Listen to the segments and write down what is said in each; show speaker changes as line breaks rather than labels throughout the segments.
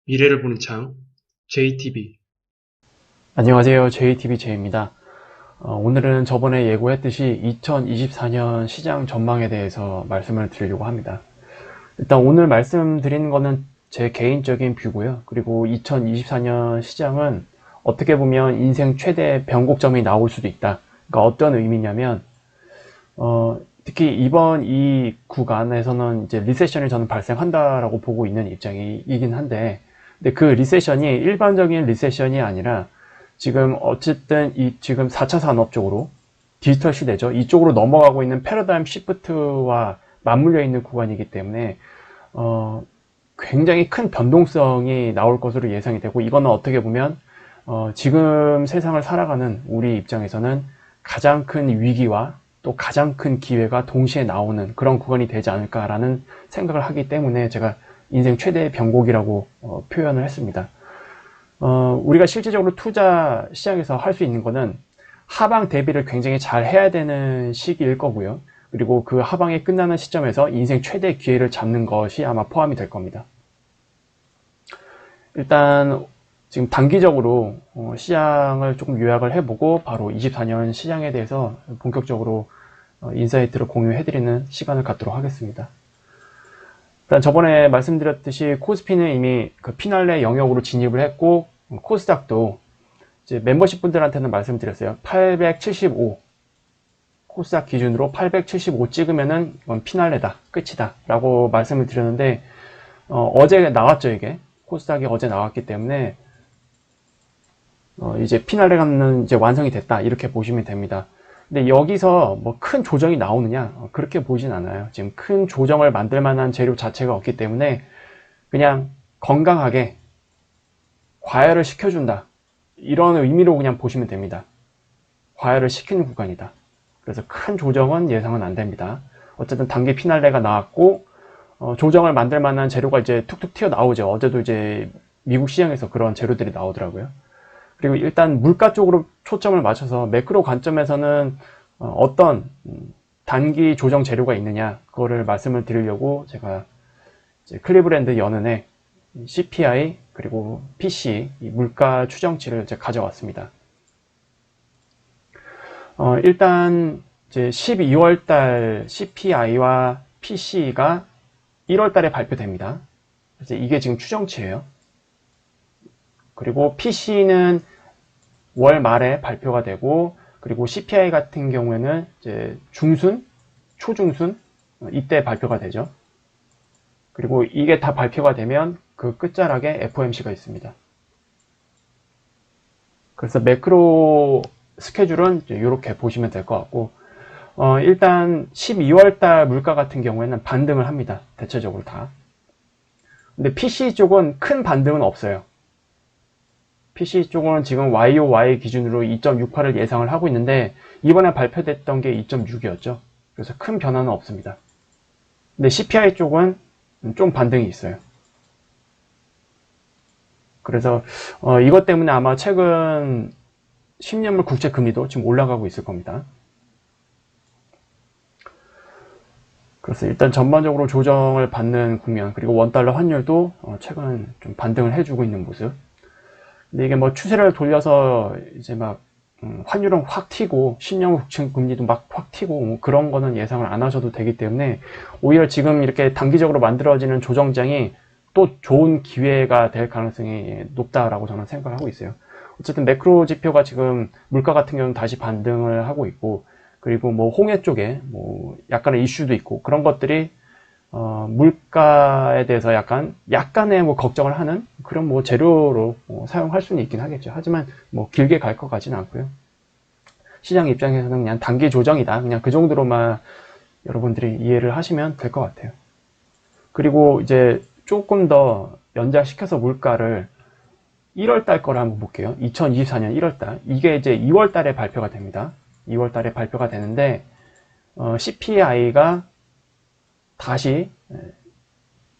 미래를 보는 창, JTB.
안녕하세요. JTBJ입니다. 오늘은 저번에 예고했듯이 2024년 시장 전망에 대해서 말씀을 드리려고 합니다. 일단 오늘 말씀드리는 거는 제 개인적인 뷰고요. 그리고 2024년 시장은 어떻게 보면 인생 최대 변곡점이 나올 수도 있다. 그러니까 어떤 의미냐면 특히 이번 이 구간에서는 이제 리세션이 저는 발생한다라고 보고 있는 입장이긴 한데, 근데 그 리세션이 일반적인 리세션이 아니라 지금 어쨌든 지금 4차 산업 쪽으로 디지털 시대죠. 이쪽으로 넘어가고 있는 패러다임 시프트와 맞물려 있는 구간이기 때문에 굉장히 큰 변동성이 나올 것으로 예상이 되고, 이거는 어떻게 보면 지금 세상을 살아가는 우리 입장에서는 가장 큰 위기와 또 가장 큰 기회가 동시에 나오는 그런 구간이 되지 않을까라는 생각을 하기 때문에 제가 인생 최대의 변곡이라고 표현을 했습니다. 우리가 실질적으로 투자 시장에서 할 수 있는 거는 하방 대비를 굉장히 잘 해야 되는 시기일 거고요. 그리고 그 하방이 끝나는 시점에서 인생 최대 기회를 잡는 것이 아마 포함이 될 겁니다. 일단 지금 단기적으로 시장을 조금 요약을 해보고 바로 24년 시장에 대해서 본격적으로 인사이트를 공유해드리는 시간을 갖도록 하겠습니다. 일단 저번에 말씀드렸듯이 코스피는 이미 그 피날레 영역으로 진입을 했고, 코스닥도 이제 멤버십 분들한테는 말씀드렸어요. 875 코스닥 기준으로 875 찍으면은 이건 피날레다, 끝이다 라고 말씀을 드렸는데, 어제 나왔죠. 이게 코스닥이 어제 나왔기 때문에 이제 피날레가는 이제 완성이 됐다 이렇게 보시면 됩니다. 근데 여기서 뭐 큰 조정이 나오느냐, 그렇게 보진 않아요. 지금 큰 조정을 만들 만한 재료 자체가 없기 때문에 그냥 건강하게 과열을 시켜준다, 이런 의미로 그냥 보시면 됩니다. 과열을 시키는 구간이다. 그래서 큰 조정은 예상은 안 됩니다. 어쨌든 단기 피날레가 나왔고, 조정을 만들 만한 재료가 이제 툭툭 튀어나오죠. 어제도 이제 미국 시장에서 그런 재료들이 나오더라고요. 그리고 일단 물가 쪽으로 초점을 맞춰서 매크로 관점에서는 어떤 단기 조정 재료가 있느냐, 그거를 말씀을 드리려고 제가 이제 클리브랜드 연은의 CPI 그리고 PCE 이 물가 추정치를 이제 가져왔습니다. 일단 이제 12월 달 CPI와 PCE가 1월 달에 발표됩니다. 그래서 이게 지금 추정치예요. 그리고 PC는 월 말에 발표가 되고, 그리고 CPI 같은 경우에는 이제 중순, 초중순 이때 발표가 되죠. 그리고 이게 다 발표가 되면 그 끝자락에 FOMC가 있습니다. 그래서 매크로 스케줄은 이렇게 보시면 될 것 같고, 일단 12월 달 물가 같은 경우에는 반등을 합니다. 대체적으로 다. 근데 PC 쪽은 큰 반등은 없어요. PC 쪽은 지금 YOY 기준으로 2.68을 예상을 하고 있는데, 이번에 발표됐던 게 2.6이었죠. 그래서 큰 변화는 없습니다. 근데 CPI 쪽은 좀 반등이 있어요. 그래서 이것 때문에 아마 최근 10년물 국채 금리도 지금 올라가고 있을 겁니다. 그래서 일단 전반적으로 조정을 받는 국면, 그리고 원달러 환율도 최근 좀 반등을 해주고 있는 모습. 근데 이게 뭐 추세를 돌려서 이제 막 환율은 확 튀고 10년 국채 금리도 막 확 튀고 뭐 그런 거는 예상을 안 하셔도 되기 때문에, 오히려 지금 이렇게 단기적으로 만들어지는 조정장이 또 좋은 기회가 될 가능성이 높다라고 저는 생각을 하고 있어요. 어쨌든 매크로 지표가 지금 물가 같은 경우는 다시 반등을 하고 있고, 그리고 뭐 홍해 쪽에 뭐 약간의 이슈도 있고, 그런 것들이 물가에 대해서 약간의 뭐 걱정을 하는 그런 뭐 재료로 사용할 수는 있긴 하겠죠. 하지만 뭐 길게 갈 것 같지는 않고요. 시장 입장에서는 그냥 단기 조정이다, 그냥 그 정도로만 여러분들이 이해를 하시면 될 것 같아요. 그리고 이제 조금 더 연장시켜서 물가를 1월 달 거를 한번 볼게요. 2024년 1월 달. 이게 이제 2월 달에 발표가 됩니다. 2월 달에 발표가 되는데, CPI가 다시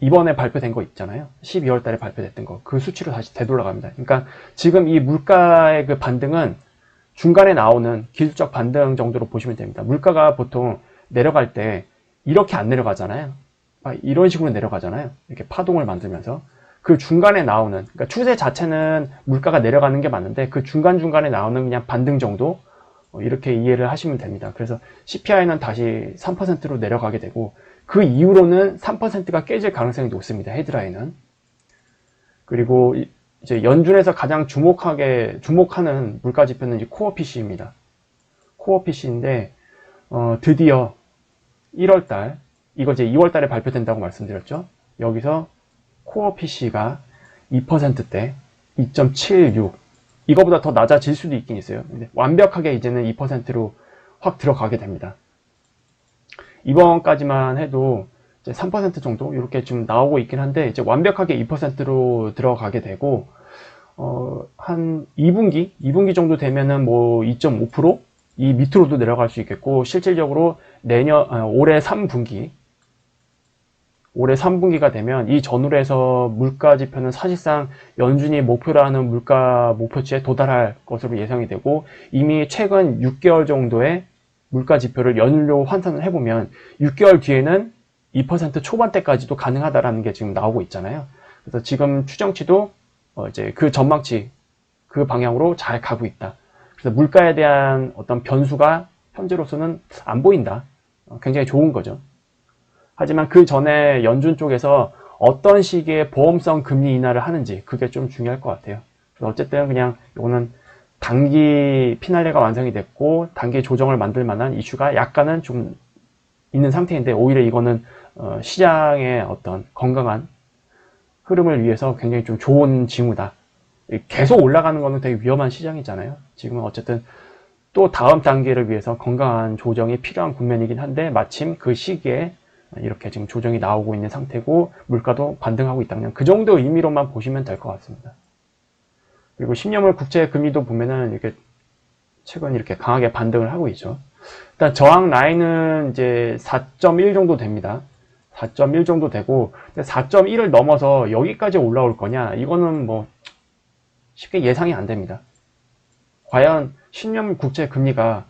이번에 발표된 거 있잖아요. 12월 달에 발표됐던 거. 그 수치로 다시 되돌아갑니다. 그러니까 지금 이 물가의 그 반등은 중간에 나오는 기술적 반등 정도로 보시면 됩니다. 물가가 보통 내려갈 때 이렇게 안 내려가잖아요. 이런 식으로 내려가잖아요. 이렇게 파동을 만들면서. 그 중간에 나오는, 그러니까 추세 자체는 물가가 내려가는 게 맞는데 그 중간중간에 나오는 그냥 반등 정도, 이렇게 이해를 하시면 됩니다. 그래서 CPI는 다시 3%로 내려가게 되고 그 이후로는 3%가 깨질 가능성이 높습니다. 헤드라인은. 그리고 이제 연준에서 가장 주목하는 물가 지표는 이제 코어 PC입니다. 코어 PC인데 드디어 1월달, 이거 이제 2월달에 발표된다고 말씀드렸죠. 여기서 코어 PC가 2%대 2.76, 이거보다 더 낮아질 수도 있긴 있어요. 근데 완벽하게 이제는 2%로 확 들어가게 됩니다. 이번까지만 해도 이제 3% 정도 이렇게 좀 나오고 있긴 한데 이제 완벽하게 2%로 들어가게 되고 한 2분기 정도 되면은 뭐 2.5%? 이 밑으로도 내려갈 수 있겠고 실질적으로 올해 3분기가 되면 이 전후에서 물가 지표는 사실상 연준이 목표로 하는 물가 목표치에 도달할 것으로 예상이 되고 이미 최근 6개월 정도의 물가 지표를 연율로 환산을 해보면 6개월 뒤에는 2% 초반대까지도 가능하다라는 게 지금 나오고 있잖아요. 그래서 지금 추정치도 이제 그 전망치, 그 방향으로 잘 가고 있다. 그래서 물가에 대한 어떤 변수가 현재로서는 안 보인다. 굉장히 좋은 거죠. 하지만 그 전에 연준 쪽에서 어떤 식의 보험성 금리 인하를 하는지 그게 좀 중요할 것 같아요. 그래서 어쨌든 그냥 이거는 단기 피날레가 완성이 됐고 단기 조정을 만들 만한 이슈가 약간은 좀 있는 상태인데 오히려 이거는 시장의 어떤 건강한 흐름을 위해서 굉장히 좀 좋은 징후다. 계속 올라가는 거는 되게 위험한 시장이잖아요. 지금은 어쨌든 또 다음 단계를 위해서 건강한 조정이 필요한 국면이긴 한데 마침 그 시기에 이렇게 지금 조정이 나오고 있는 상태고 물가도 반등하고 있다면 그 정도 의미로만 보시면 될 것 같습니다. 그리고 10년물 국채 금리도 보면은 이렇게 최근 이렇게 강하게 반등을 하고 있죠. 일단 저항 라인은 이제 4.1 정도 됩니다. 4.1 정도 되고 4.1을 넘어서 여기까지 올라올 거냐 이거는 뭐 쉽게 예상이 안 됩니다. 과연 10년 국채 금리가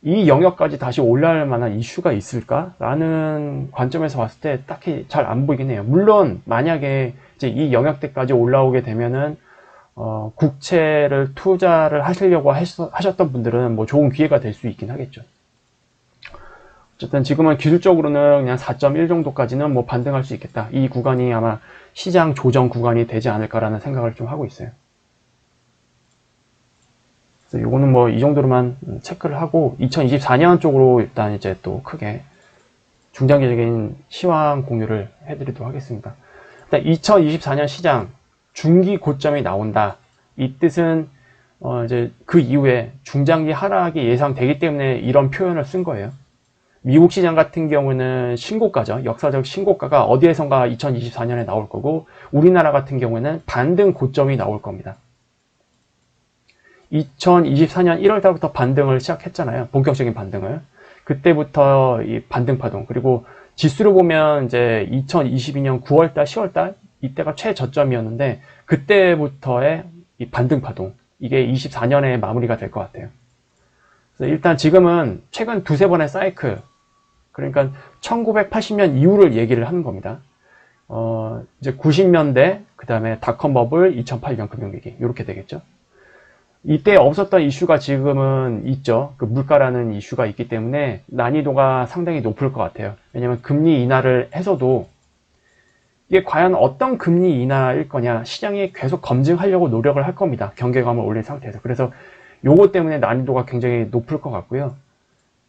이 영역까지 다시 올라갈 만한 이슈가 있을까라는 관점에서 봤을 때 딱히 잘 안 보이긴 해요. 물론 만약에 이제 이 영역대까지 올라오게 되면은 국채를 투자를 하시려고 하셨던 분들은 뭐 좋은 기회가 될 수 있긴 하겠죠. 어쨌든 지금은 기술적으로는 그냥 4.1 정도까지는 뭐 반등할 수 있겠다. 이 구간이 아마 시장 조정 구간이 되지 않을까라는 생각을 좀 하고 있어요. 그래서 요거는 뭐 이 정도로만 체크를 하고 2024년 쪽으로 일단 이제 또 크게 중장기적인 시황 공유를 해드리도록 하겠습니다. 일단 2024년 시장 중기 고점이 나온다. 이 뜻은 이제 그 이후에 중장기 하락이 예상되기 때문에 이런 표현을 쓴 거예요. 미국 시장 같은 경우는 신고가죠. 역사적 신고가가 어디에선가 2024년에 나올 거고 우리나라 같은 경우에는 반등 고점이 나올 겁니다. 2024년 1월달부터 반등을 시작했잖아요. 본격적인 반등을. 그때부터 이 반등 파동. 그리고 지수를 보면 이제 2022년 9월달, 10월달 이때가 최저점이었는데 그때부터의 이 반등 파동. 이게 24년에 마무리가 될 것 같아요. 그래서 일단 지금은 최근 두세 번의 사이클. 그러니까 1980년 이후를 얘기를 하는 겁니다. 이제 90년대, 그 다음에 닷컴 버블, 2008년 금융위기. 이렇게 되겠죠. 이때 없었던 이슈가 지금은 있죠. 그 물가라는 이슈가 있기 때문에 난이도가 상당히 높을 것 같아요. 왜냐하면 금리 인하를 해서도 이게 과연 어떤 금리 인하일 거냐 시장이 계속 검증하려고 노력을 할 겁니다. 경계감을 올린 상태에서. 그래서 요거 때문에 난이도가 굉장히 높을 것 같고요.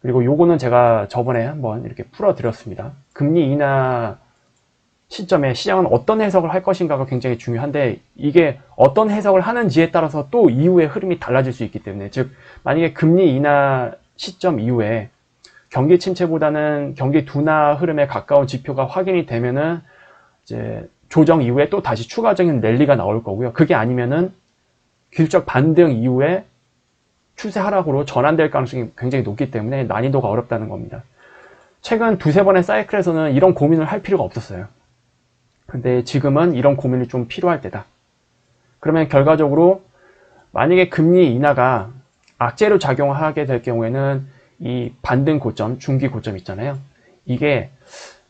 그리고 요거는 제가 저번에 한번 이렇게 풀어드렸습니다. 금리 인하 시점에 시장은 어떤 해석을 할 것인가가 굉장히 중요한데 이게 어떤 해석을 하는지에 따라서 또 이후의 흐름이 달라질 수 있기 때문에 즉 만약에 금리 인하 시점 이후에 경기 침체보다는 경기 둔화 흐름에 가까운 지표가 확인이 되면은 이제 조정 이후에 또 다시 추가적인 랠리가 나올 거고요. 그게 아니면은 기술적 반등 이후에 추세 하락으로 전환될 가능성이 굉장히 높기 때문에 난이도가 어렵다는 겁니다. 최근 두세 번의 사이클에서는 이런 고민을 할 필요가 없었어요. 근데 지금은 이런 고민이 좀 필요할 때다. 그러면 결과적으로 만약에 금리 인하가 악재로 작용하게 될 경우에는 이 반등 고점, 중기 고점 있잖아요. 이게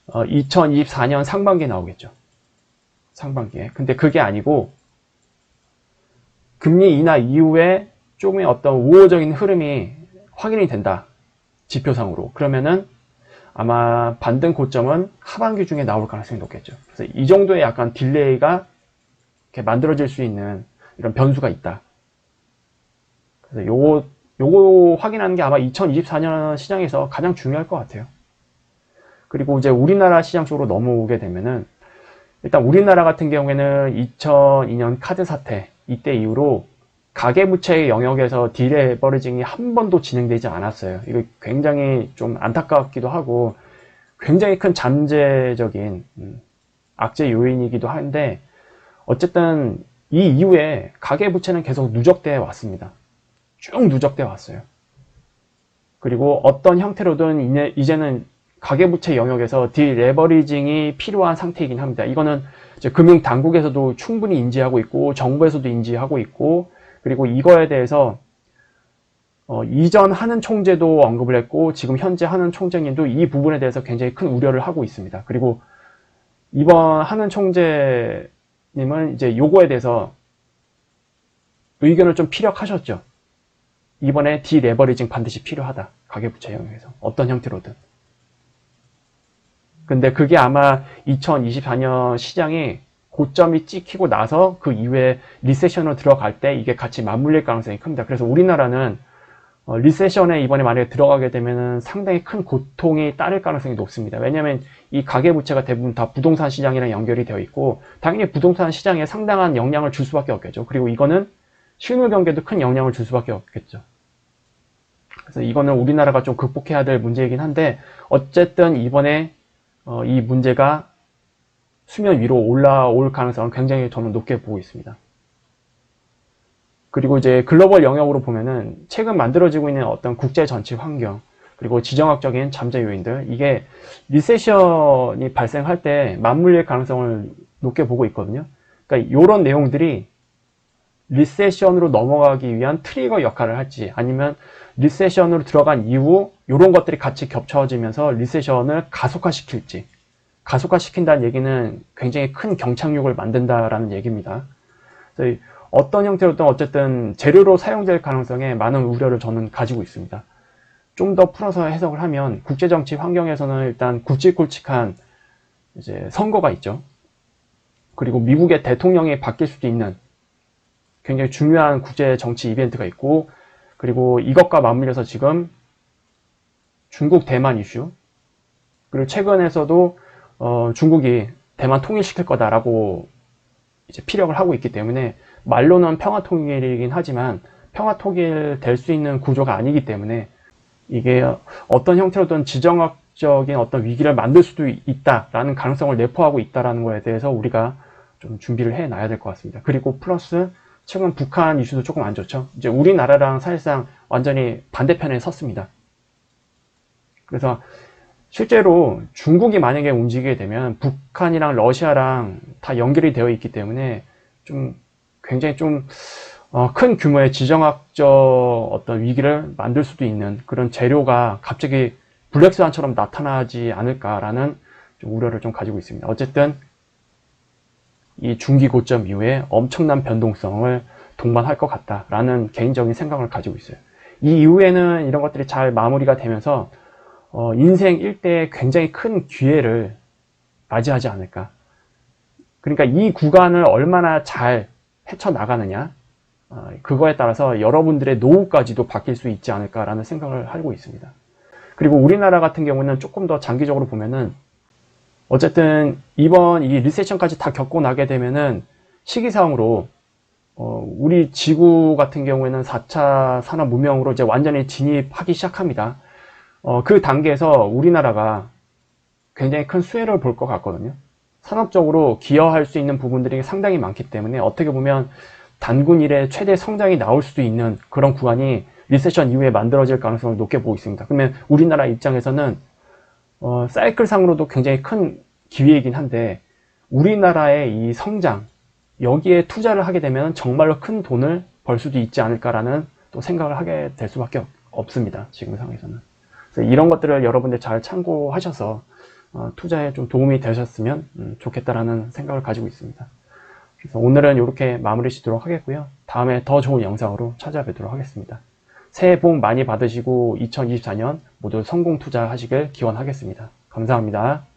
2024년 상반기에 나오겠죠. 상반기에. 근데 그게 아니고 금리 인하 이후에 조금의 어떤 우호적인 흐름이 확인이 된다. 지표상으로. 그러면은 아마 반등 고점은 하반기 중에 나올 가능성이 높겠죠. 그래서 이 정도의 약간 딜레이가 이렇게 만들어질 수 있는 이런 변수가 있다. 그래서 요거 확인하는 게 아마 2024년 시장에서 가장 중요할 것 같아요. 그리고 이제 우리나라 시장 쪽으로 넘어오게 되면은 일단 우리나라 같은 경우에는 2002년 카드 사태 이때 이후로 가계부채의 영역에서 디레버리징이 한 번도 진행되지 않았어요. 이거 굉장히 좀 안타깝기도 하고 굉장히 큰 잠재적인 악재 요인이기도 한데 어쨌든 이 이후에 가계부채는 계속 누적돼 왔습니다. 쭉 누적돼 왔어요. 그리고 어떤 형태로든 이제는 가계부채 영역에서 디레버리징이 필요한 상태이긴 합니다. 이거는 이제 금융당국에서도 충분히 인지하고 있고 정부에서도 인지하고 있고 그리고 이거에 대해서 이전 하는 총재도 언급을 했고 지금 현재 하는 총재님도 이 부분에 대해서 굉장히 큰 우려를 하고 있습니다. 그리고 이번 하는 총재님은 이제 요거에 대해서 의견을 좀 피력하셨죠. 이번에 디레버리징 반드시 필요하다. 가계부채 영역에서 어떤 형태로든. 근데 그게 아마 2024년 시장이 고점이 찍히고 나서 그 이후에 리세션으로 들어갈 때 이게 같이 맞물릴 가능성이 큽니다. 그래서 우리나라는 리세션에 이번에 만약에 들어가게 되면 상당히 큰 고통이 따를 가능성이 높습니다. 왜냐하면 이 가계부채가 대부분 다 부동산 시장이랑 연결이 되어 있고 당연히 부동산 시장에 상당한 영향을 줄 수밖에 없겠죠. 그리고 이거는 실물 경제도 큰 영향을 줄 수밖에 없겠죠. 그래서 이거는 우리나라가 좀 극복해야 될 문제이긴 한데 어쨌든 이번에 이 문제가 수면 위로 올라올 가능성은 굉장히 저는 높게 보고 있습니다. 그리고 이제 글로벌 영역으로 보면은 최근 만들어지고 있는 어떤 국제 전체 환경 그리고 지정학적인 잠재 요인들 이게 리세션이 발생할 때 맞물릴 가능성을 높게 보고 있거든요. 그러니까 이런 내용들이 리세션으로 넘어가기 위한 트리거 역할을 할지 아니면 리세션으로 들어간 이후 이런 것들이 같이 겹쳐지면서 리세션을 가속화시킬지 가속화시킨다는 얘기는 굉장히 큰 경착륙을 만든다라는 얘기입니다. 그래서 어떤 형태로든 어쨌든 재료로 사용될 가능성에 많은 우려를 저는 가지고 있습니다. 좀 더 풀어서 해석을 하면 국제정치 환경에서는 일단 굵직굵직한 이제 선거가 있죠. 그리고 미국의 대통령이 바뀔 수도 있는 굉장히 중요한 국제정치 이벤트가 있고 그리고 이것과 맞물려서 지금 중국 대만 이슈 그리고 최근에서도 중국이 대만 통일시킬 거다라고 이제 피력을 하고 있기 때문에 말로는 평화통일이긴 하지만 평화통일 될 수 있는 구조가 아니기 때문에 이게 어떤 형태로든 지정학적인 어떤 위기를 만들 수도 있다라는 가능성을 내포하고 있다라는 거에 대해서 우리가 좀 준비를 해놔야 될 것 같습니다. 그리고 플러스 최근 북한 이슈도 조금 안 좋죠. 이제 우리나라랑 사실상 완전히 반대편에 섰습니다. 그래서 실제로 중국이 만약에 움직이게 되면 북한이랑 러시아랑 다 연결이 되어 있기 때문에 좀 굉장히 좀 큰 규모의 지정학적 어떤 위기를 만들 수도 있는 그런 재료가 갑자기 블랙스완처럼 나타나지 않을까라는 좀 우려를 좀 가지고 있습니다. 어쨌든 이 중기 고점 이후에 엄청난 변동성을 동반할 것 같다라는 개인적인 생각을 가지고 있어요. 이 이후에는 이런 것들이 잘 마무리가 되면서 인생 일대에 굉장히 큰 기회를 맞이하지 않을까. 그러니까 이 구간을 얼마나 잘 헤쳐나가느냐 그거에 따라서 여러분들의 노후까지도 바뀔 수 있지 않을까라는 생각을 하고 있습니다. 그리고 우리나라 같은 경우는 조금 더 장기적으로 보면은 어쨌든 이번 이 리세션까지 다 겪고 나게 되면은 시기상으로 우리 지구 같은 경우에는 4차 산업문명으로 이제 완전히 진입하기 시작합니다. 그 단계에서 우리나라가 굉장히 큰 수혜를 볼 것 같거든요. 산업적으로 기여할 수 있는 부분들이 상당히 많기 때문에 어떻게 보면 단군 이래 최대 성장이 나올 수도 있는 그런 구간이 리세션 이후에 만들어질 가능성을 높게 보고 있습니다. 그러면 우리나라 입장에서는 사이클상으로도 굉장히 큰 기회이긴 한데 우리나라의 이 성장 여기에 투자를 하게 되면 정말로 큰 돈을 벌 수도 있지 않을까라는 또 생각을 하게 될 수밖에 없습니다. 지금 상황에서는. 그래서 이런 것들을 여러분들 잘 참고하셔서 투자에 좀 도움이 되셨으면 좋겠다라는 생각을 가지고 있습니다. 그래서 오늘은 이렇게 마무리 짓도록 하겠고요. 다음에 더 좋은 영상으로 찾아뵙도록 하겠습니다. 새해 복 많이 받으시고 2024년 모두 성공 투자하시길 기원하겠습니다. 감사합니다.